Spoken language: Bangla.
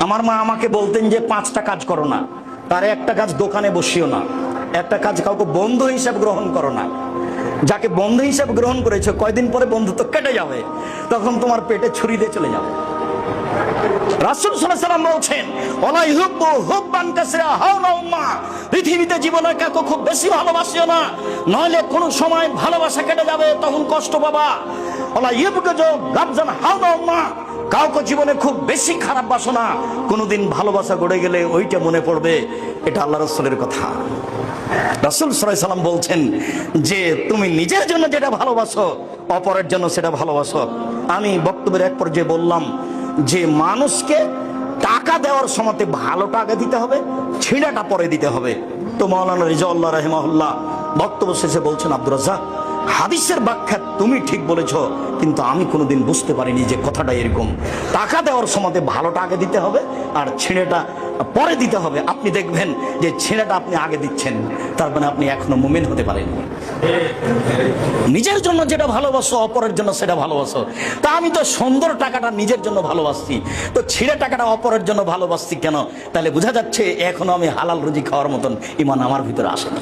আমার মা আমাকে বলতেন যে 5টা কাজ করো না, তার একটা কাজ দোকানে বসিও না, একটা কাজ কাউকে বন্ধু হিসাব গ্রহণ করো না। যাকে বন্ধু হিসাব গ্রহণ করেছো কয়দিন পরে বন্ধুত্ব কেটে যাবে, তখন তোমার পেটে ছুরি দিয়ে চলে যাবে। রাসূল সাল্লাল্লাহু আলাইহি ওয়াসাল্লাম বলছেন, ওয়ালা ইউহিব্বু হুব্বান কাসীরা হাওলা উম্মা, পৃথিবীতে জীবনে কাউকে খুব বেশি ভালোবাসিও না, নইলে কোন সময় ভালোবাসা কেটে যাবে, তখন কষ্ট পাবা। ওয়ালা ইউবগাজু গাবজান হাওলা উম্মা, কাউকে জীবনে খুব বেশি খারাপ বাসো না, কোনদিন ভালোবাসা গড়ে গেলে ওইটা মনে পড়বে। এটা আল্লাহ রাসূলের কথা। রাসূল সাল্লাল্লাহু আলাইহি ওয়াসাল্লাম বলছেন যে তুমি নিজের জন্য যেটা ভালোবাসো অপরের জন্য সেটা ভালোবাসো। আমি বক্তব্যের এক পর্যায়ে বললাম যে মানুষকে টাকা দেওয়ার সময় ভালোটা আগে দিতে হবে, ছিঁড়াটা পরে দিতে হবে। তো মাওলানা রিজাউল্লাহ রাহিমাহুল্লাহ বক্তব্য শেষে বলছেন, আব্দুর রাজ্জাক হাদিসের ব্যাখ্যা তুমি ঠিক বলেছ, কিন্তু আমি কোনোদিন বুঝতে পারিনি যে কথাটা এরকম। টাকা দেওয়ার সময় ভালোটা আগে দিতে হবে আর ছিঁড়েটা পরে দিতে হবে। আপনি দেখবেন যে ছিঁড়েটা আপনি আগে দিচ্ছেন, তার মানে আপনি এখনো মুমিন হতে পারেননি। নিজের জন্য যেটা ভালোবাসো অপরের জন্য সেটা ভালোবাসো। তা আমি তো সুন্দর টাকাটা নিজের জন্য ভালোবাসছি, তো ছিঁড়ে টাকাটা অপরের জন্য ভালোবাসছি কেন? তাহলে বোঝা যাচ্ছে এখনো আমি হালাল রুজি খাওয়ার মতন ঈমান আমার ভিতরে আসেনি।